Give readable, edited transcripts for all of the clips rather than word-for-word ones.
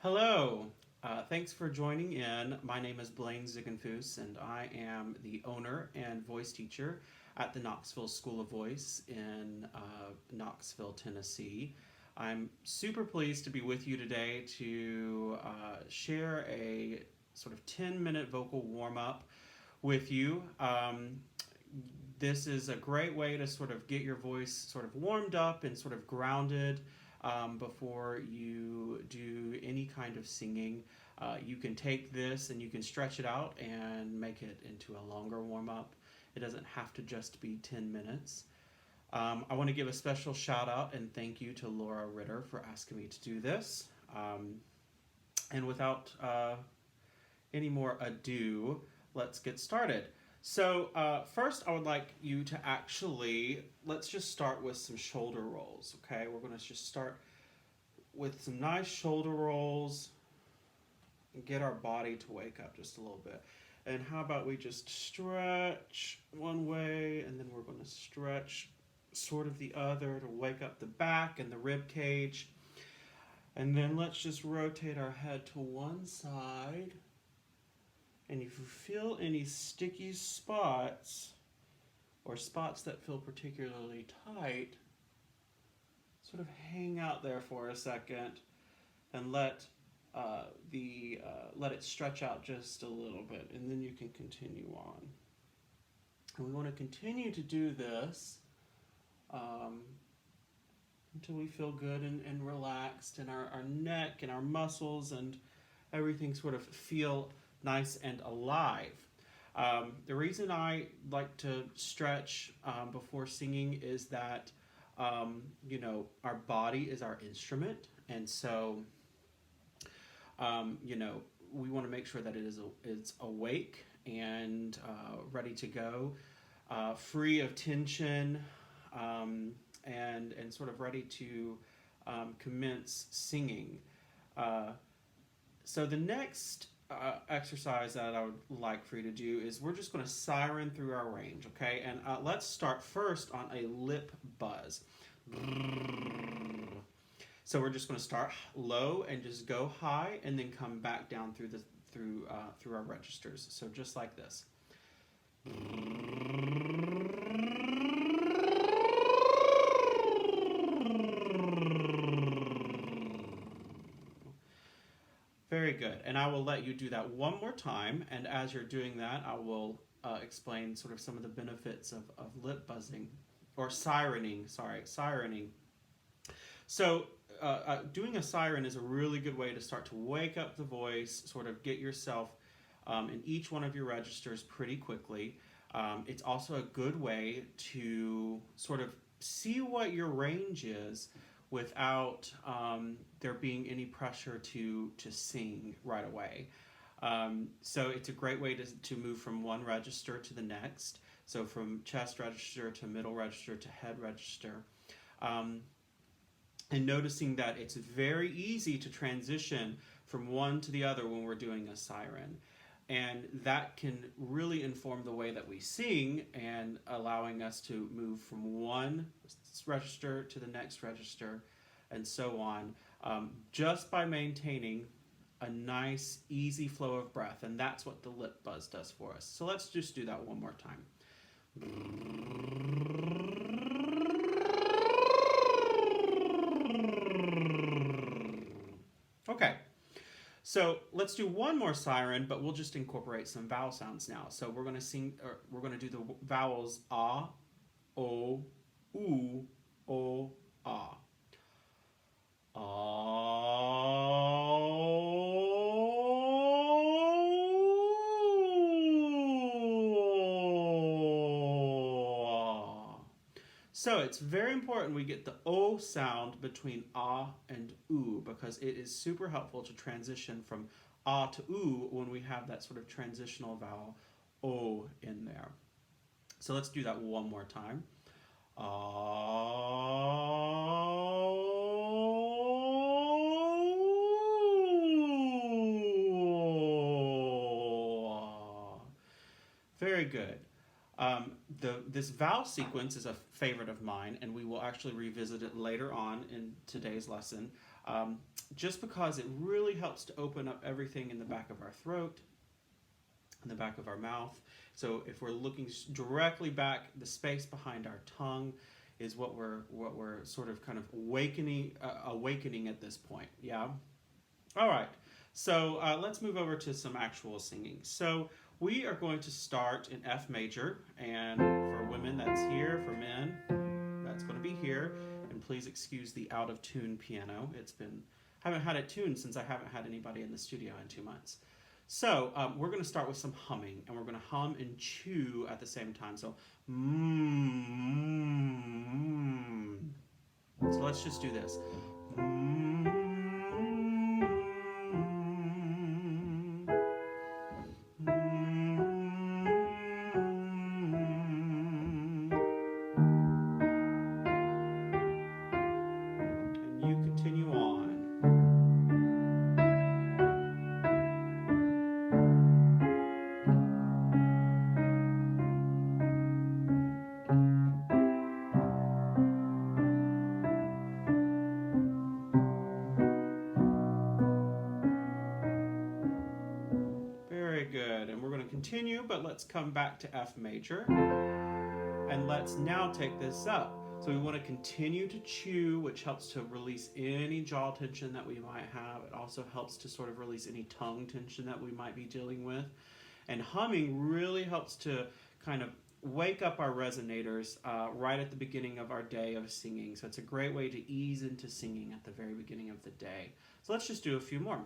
Hello, thanks for joining in. My name is Blayne Ziegenfuss, and I am the owner and voice teacher at the Knoxville School of Voice in Knoxville, Tennessee. I'm super pleased to be with you today to share a sort of 10-minute vocal warm up with you. This is a great way to sort of get your voice sort of warmed up and sort of grounded before you do any kind of singing. You can take this and you can stretch it out and make it into a longer warm up. It doesn't have to just be 10 minutes. I want to give a special shout out and thank you to Laura Ritter for asking me to do this. And without any more ado, let's get started. So first I would like you to let's just start with some shoulder rolls, okay? We're going to just start with some nice shoulder rolls and get our body to wake up just a little bit. And how about we just stretch one way and then we're going to stretch sort of the other to wake up the back and the rib cage. And then let's just rotate our head to one side. And if you feel any sticky spots or spots that feel particularly tight, sort of hang out there for a second and let it stretch out just a little bit, and then you can continue on. And we want to continue to do this until we feel good and relaxed, and our neck and our muscles and everything sort of feel nice and alive. The reason I like to stretch before singing is that our body is our instrument, and so we want to make sure that it's awake and ready to go, free of tension, and sort of ready to commence singing. So the next exercise that I would like for you to do is we're just going to siren through our range, okay? And let's start first on a lip buzz. So we're just going to start low and just go high, and then come back down through our registers. So just like this. Very good, and I will let you do that one more time, and as you're doing that, I will explain sort of some of the benefits of lip buzzing, or sirening. So doing a siren is a really good way to start to wake up the voice, sort of get yourself in each one of your registers pretty quickly. It's also a good way to sort of see what your range is without there being any pressure to sing right away. So it's a great way to move from one register to the next. So from chest register to middle register to head register. And noticing that it's very easy to transition from one to the other when we're doing a siren. And that can really inform the way that we sing, and allowing us to move from one register to the next register and so on, just by maintaining a nice easy flow of breath. And that's what the lip buzz does for us. So let's just do that one more time. Okay, so let's do one more siren, but we'll just incorporate some vowel sounds now. So we're going to do the vowels ah, o, oo, o, ah. So it's very important we get the O sound between ah and oo, because it is super helpful to transition from ah to oo when we have that sort of transitional vowel O in there. So let's do that one more time. Very good. This vowel sequence is a favorite of mine, and we will actually revisit it later on in today's lesson. just because it really helps to open up everything in the back of our throat, in the back of our mouth. So if we're looking directly back, the space behind our tongue is what we're sort of kind of awakening at this point. Yeah. All right. So let's move over to some actual singing. So we are going to start in F major, and for women that's here, for men that's going to be here. And please excuse the out of tune piano. Haven't had it tuned since I haven't had anybody in the studio in 2 months. So we're going to start with some humming, and we're going to hum and chew at the same time. So So let's just do this. And you continue on. Very good, and we're going to continue, but let's come back to F major, and let's now take this up. So we want to continue to chew, which helps to release any jaw tension that we might have. It also helps to sort of release any tongue tension that we might be dealing with. And humming really helps to kind of wake up our resonators right at the beginning of our day of singing. So it's a great way to ease into singing at the very beginning of the day. So let's just do a few more.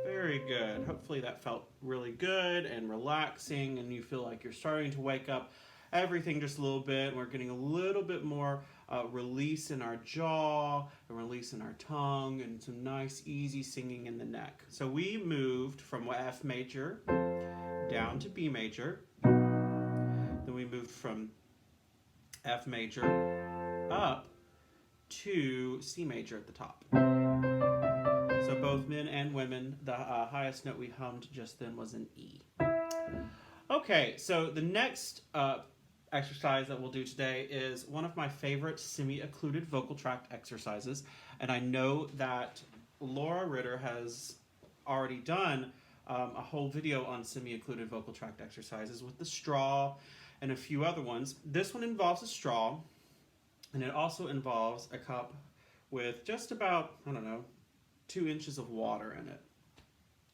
Very good. Hopefully that felt really good and relaxing, and you feel like you're starting to wake up everything just a little bit. We're getting a little bit more release in our jaw and release in our tongue, and some nice easy singing in the neck. So we moved from F major down to B major. Then we moved from F major up to C major at the top. So both men and women, the highest note we hummed just then was an E. Okay, so the next exercise that we'll do today is one of my favorite semi-occluded vocal tract exercises. And I know that Laura Ritter has already done a whole video on semi-occluded vocal tract exercises with the straw and a few other ones. This one involves a straw, and it also involves a cup with just about, 2 inches of water in it.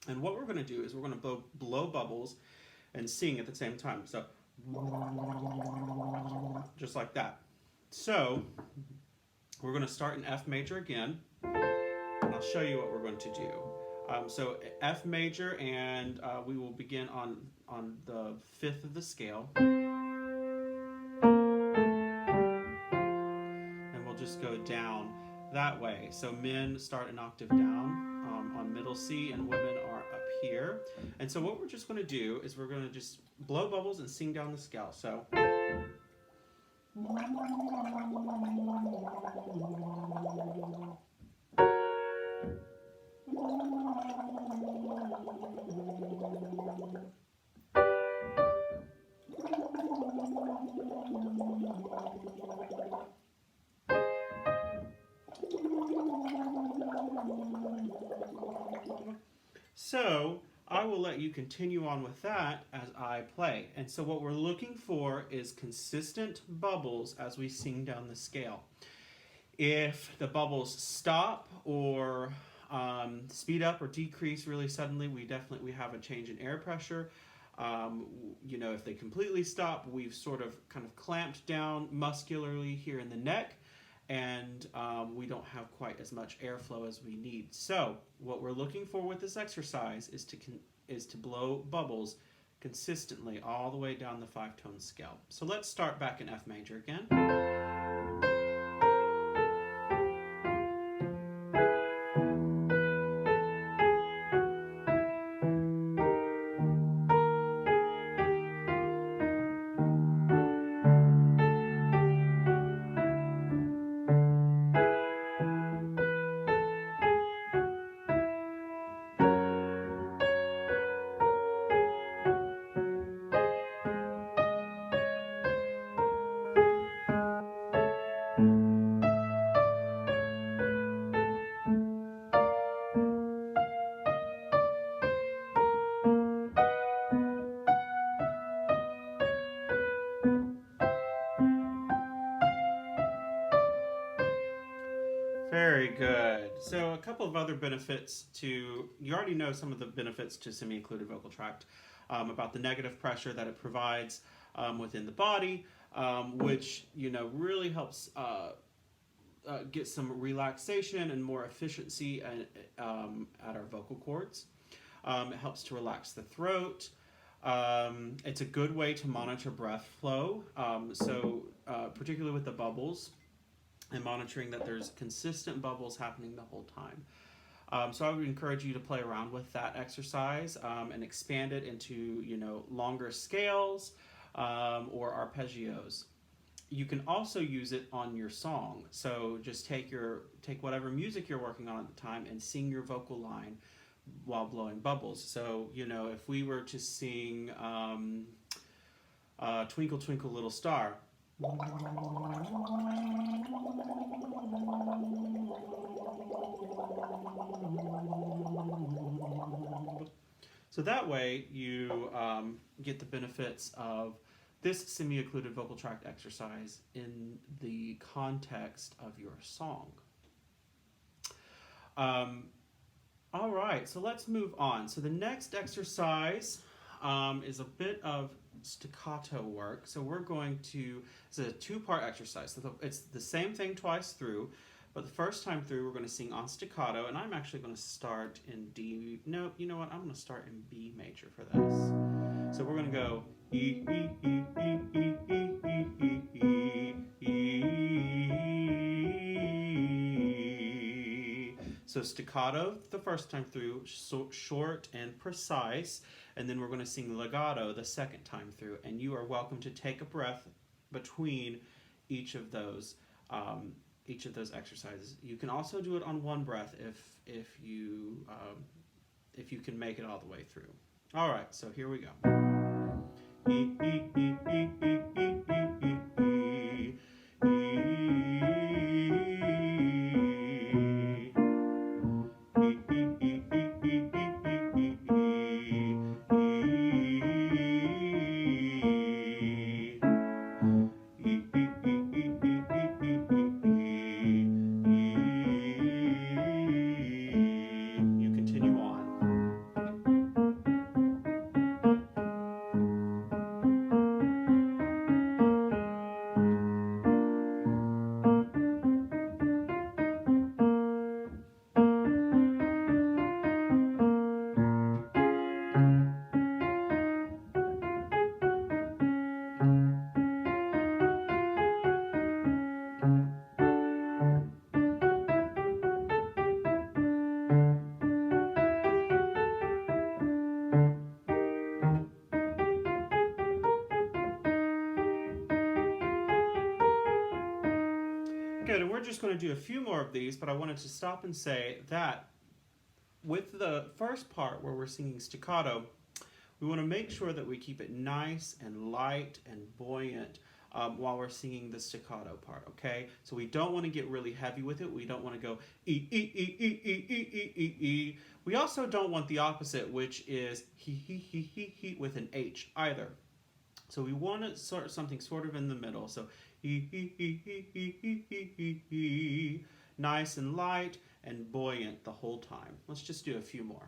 And what we're going to do is we're going to blow bubbles and sing at the same time. So, just like that. So, we're going to start in F major again, and I'll show you what we're going to do. So F major, and we will begin on the 5th of the scale. And we'll just go down that way. So men start an octave down on middle C, and women are up here. And so what we're just going to do is we're going to just blow bubbles and sing down the scale. So So I will let you continue on with that as I play. And so what we're looking for is consistent bubbles as we sing down the scale. If the bubbles stop or speed up or decrease really suddenly, we have a change in air pressure. If they completely stop, we've sort of kind of clamped down muscularly here in the neck, and we don't have quite as much airflow as we need. So what we're looking for with this exercise is to blow bubbles consistently all the way down the 5-tone scale. So let's start back in F major again. Very good. So a couple of other benefits you already know some of the benefits to semi-occluded vocal tract, about the negative pressure that it provides within the body, which, really helps get some relaxation and more efficiency at our vocal cords. It helps to relax the throat. It's a good way to monitor breath flow, particularly with the bubbles, and monitoring that there's consistent bubbles happening the whole time. So I would encourage you to play around with that exercise and expand it into longer scales or arpeggios. You can also use it on your song. So just take whatever music you're working on at the time and sing your vocal line while blowing bubbles. So if we were to sing Twinkle Twinkle Little Star, so that way you get the benefits of this semi-occluded vocal tract exercise in the context of your song. All right, so let's move on. So the next exercise is a bit of staccato work. So it's a two-part exercise. So it's the same thing twice through, but the first time through we're going to sing on staccato, and I'm actually going to start in D. No, you know what? I'm going to start in B major for this. So we're going to go E, E, E, E, E, E, E, E, E, E. So staccato the first time through, short and precise, and then we're going to sing legato the second time through. And you are welcome to take a breath between each of those exercises. You can also do it on one breath if you can make it all the way through. All right, so here we go. E, e, e, e, e, e, e, e, You continue on. Good, and we're just going to do a few more of these, but I wanted to stop and say that with the first part where we're singing staccato, we want to make sure that we keep it nice and light and buoyant while we're singing the staccato part, okay? So we don't want to get really heavy with it. We don't want to go E, E, E, E, E, E, E, E, E. We also don't want the opposite, which is he with an H either. So we want to sort something sort of in the middle. So nice and light and buoyant the whole time. Let's just do a few more.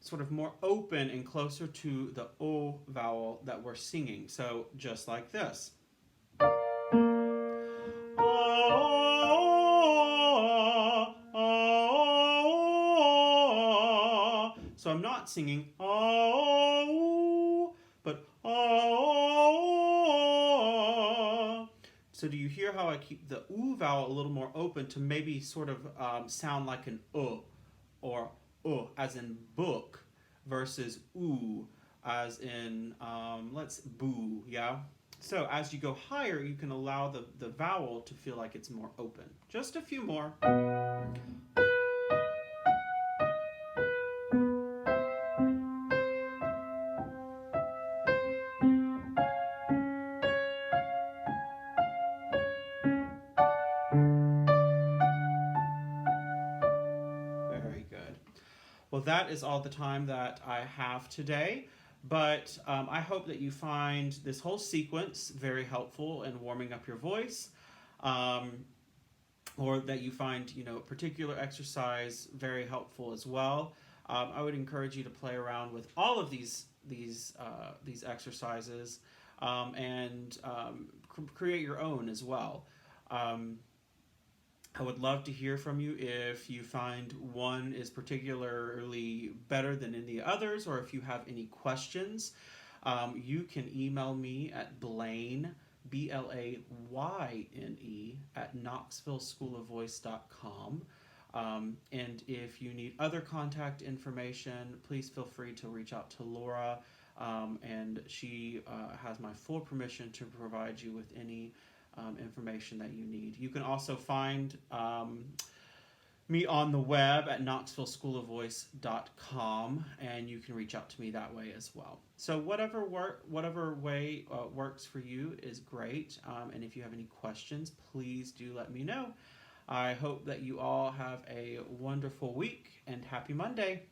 sort of more open and closer to the O vowel that we're singing. So just like this. So I'm not singing oh, but oh. So do you hear how I keep the oo vowel a little more open to maybe sort of sound like an or as in book versus oo as in let's boo, yeah? So as you go higher, you can allow the vowel to feel like it's more open. Just a few more. Very good. Well, that is all the time that I have today. But I hope that you find this whole sequence very helpful in warming up your voice, or that you find a particular exercise very helpful as well. I would encourage you to play around with all of these exercises and create your own as well. I would love to hear from you if you find one is particularly better than any others, or if you have any questions. You can email me at Blayne, Blayne, at knoxvilleschoolofvoice.com. And if you need other contact information, please feel free to reach out to Laura, and she has my full permission to provide you with any information that you need. You can also find me on the web at knoxvilleschoolofvoice.com, and you can reach out to me that way as well. So whatever way works for you is great. And if you have any questions, please do let me know. I hope that you all have a wonderful week, and happy Monday.